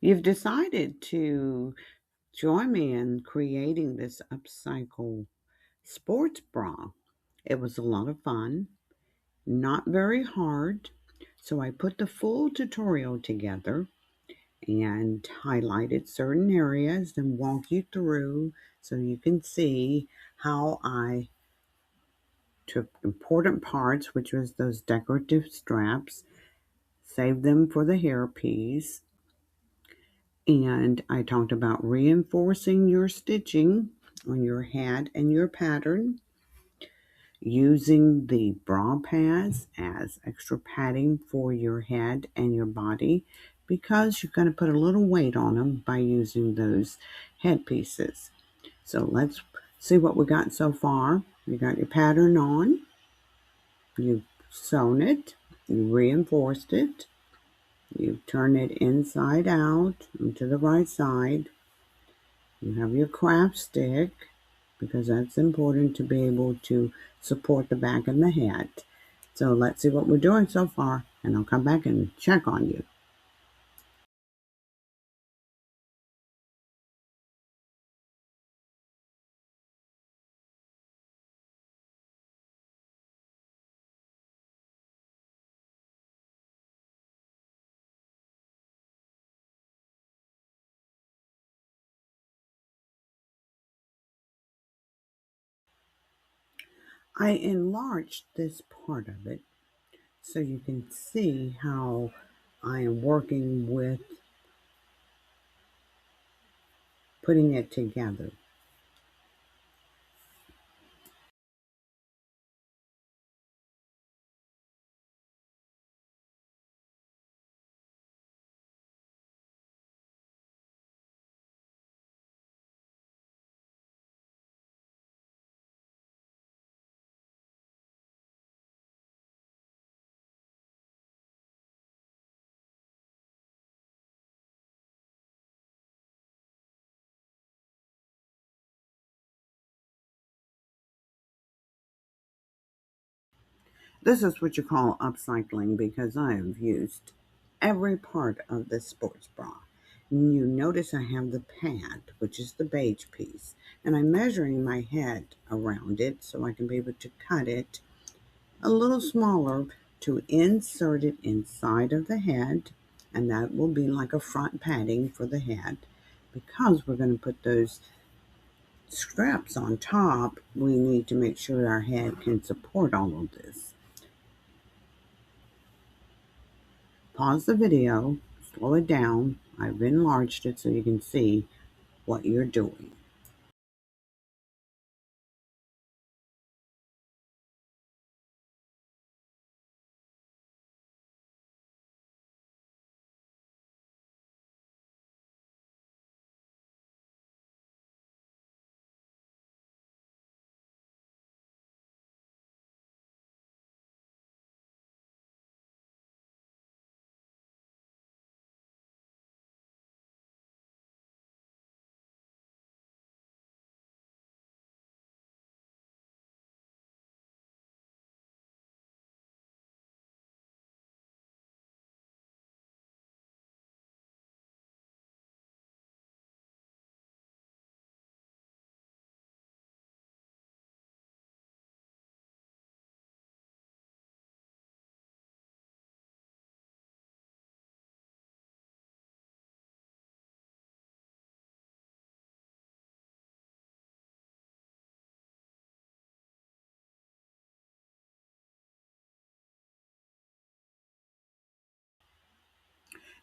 You've decided to join me in creating this upcycle sports bra. It was a lot of fun, not very hard. So I put the full tutorial together and highlighted certain areas and walk you through so you can see how I took important parts, which was those decorative straps, saved them for the hairpiece, and I talked about reinforcing your stitching on your hat and your pattern, using the bra pads as extra padding for your head and your body because you're going to put a little weight on them by using those head pieces. So let's see what we got so far. You got your pattern on, you've sewn it, you reinforced it, you turn it inside out and to the right side. You have your craft stick because that's important to be able to support the back and the head. So let's see what we're doing so far, and I'll come back and check on you. I enlarged this part of it so you can see how I am working with putting it together. This is what you call upcycling because I have used every part of this sports bra. And you notice I have the pad, which is the beige piece, and I'm measuring my head around it so I can be able to cut it a little smaller to insert it inside of the head, and that will be like a front padding for the head. Because we're going to put those straps on top, we need to make sure our head can support all of this. Pause the video, slow it down. I've enlarged it so you can see what you're doing.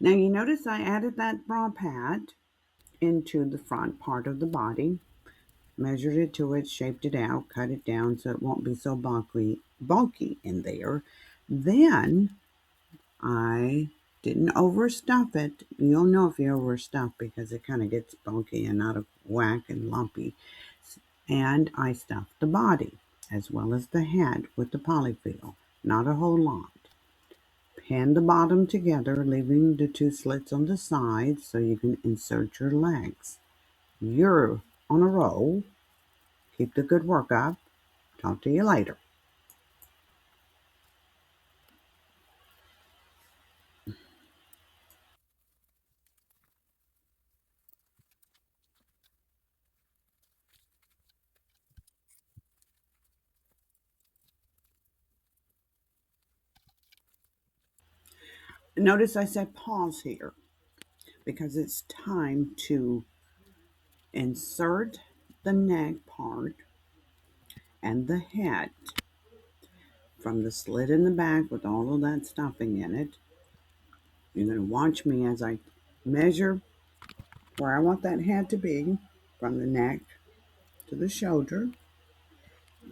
Now you notice I added that bra pad into the front part of the body, measured it to it, shaped it out, cut it down so it won't be so bulky in there. Then I didn't overstuff it. You'll know if you overstuff because it kind of gets bulky and out of whack and lumpy. And I stuffed the body as well as the head with the polyfill, not a whole lot. Pin the bottom together, leaving the two slits on the sides so you can insert your legs. You're on a roll. Keep the good work up. Talk to you later. Notice I said pause here because it's time to insert the neck part and the head from the slit in the back with all of that stuffing in it. You're going to watch me as I measure where I want that head to be from the neck to the shoulder.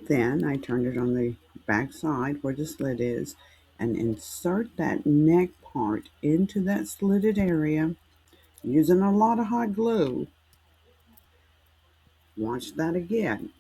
Then I turn it on the back side where the slit is and insert that neck part into that slitted area using a lot of hot glue. Watch that again.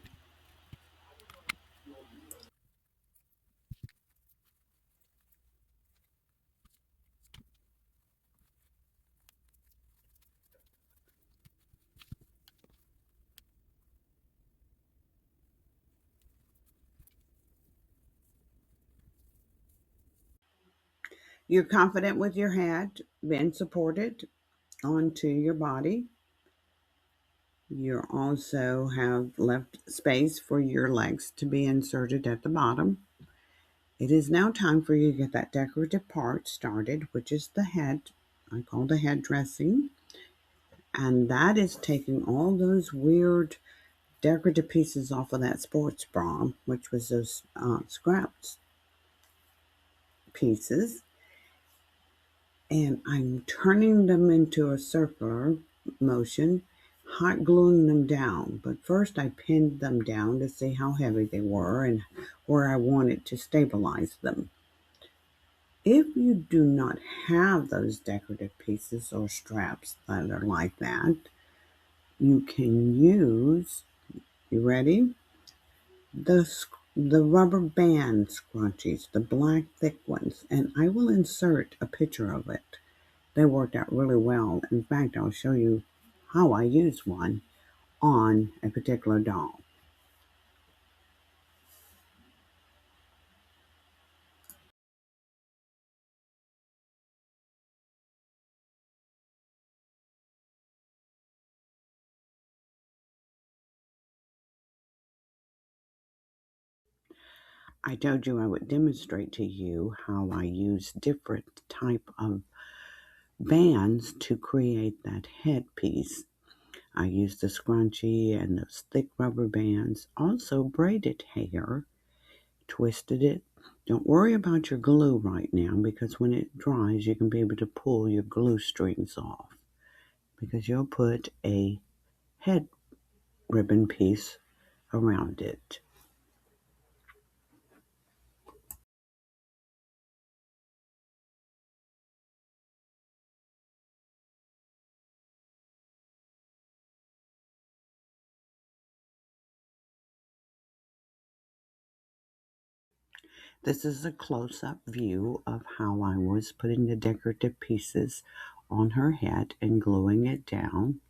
You're confident with your head being supported onto your body. You also have left space for your legs to be inserted at the bottom. It is now time for you to get that decorative part started, which is the head. I call the head dressing. And that is taking all those weird decorative pieces off of that sports bra, which was those scraps pieces. And I'm turning them into a circular motion, hot gluing them down. But first I pinned them down to see how heavy they were and where I wanted to stabilize them. If you do not have those decorative pieces or straps that are like that, you can use, you ready? The rubber band scrunchies, the black thick ones, and I will insert a picture of it. They worked out really well. In fact, I'll show you how I use one on a particular doll. I told you I would demonstrate to you how I use different type of bands to create that headpiece. I used the scrunchie and those thick rubber bands, also braided hair, twisted it. Don't worry about your glue right now because when it dries, you can be able to pull your glue strings off because you'll put a head ribbon piece around it. This is a close-up view of how I was putting the decorative pieces on her head and gluing it down.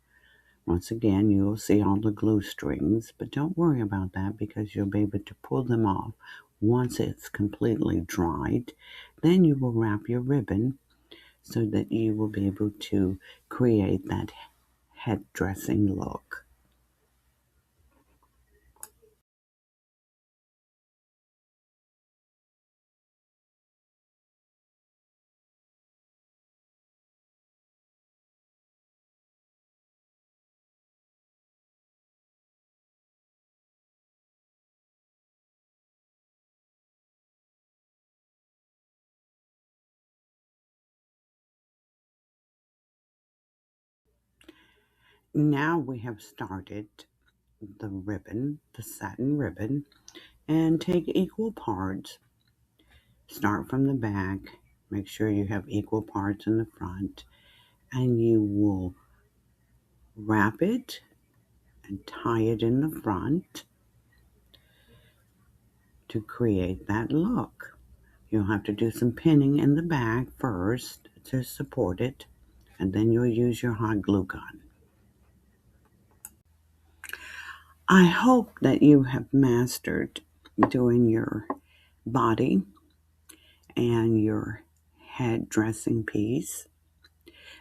Once again, you will see all the glue strings, but don't worry about that because you'll be able to pull them off once it's completely dried. Then you will wrap your ribbon so that you will be able to create that head dressing look. Now we have started the ribbon, the satin ribbon, and take equal parts. Start from the back, make sure you have equal parts in the front, and you will wrap it and tie it in the front to create that look. You'll have to do some pinning in the back first to support it, and then you'll use your hot glue gun. I hope that you have mastered doing your body and your head dressing piece.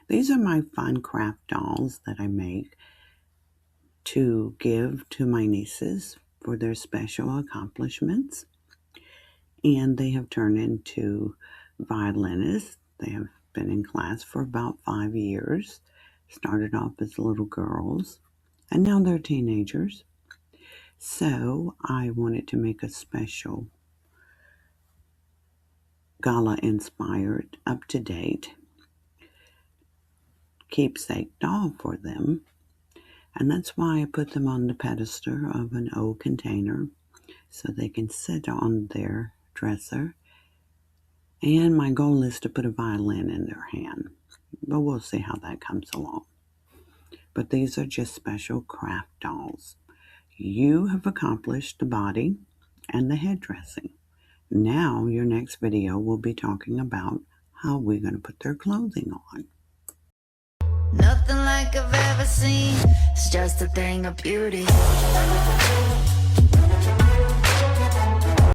These are my fun craft dolls that I make to give to my nieces for their special accomplishments. And they have turned into violinists. They have been in class for about 5 years. Started off as little girls, and now they're teenagers. So I wanted to make a special gala-inspired, up-to-date keepsake doll for them. And that's why I put them on the pedestal of an old container so they can sit on their dresser. And my goal is to put a violin in their hand, but we'll see how that comes along. But these are just special craft dolls. You have accomplished the body and the head dressing. Now your next video will be talking about how we're going to put their clothing on. Nothing like I've ever seen. It's just a thing of beauty.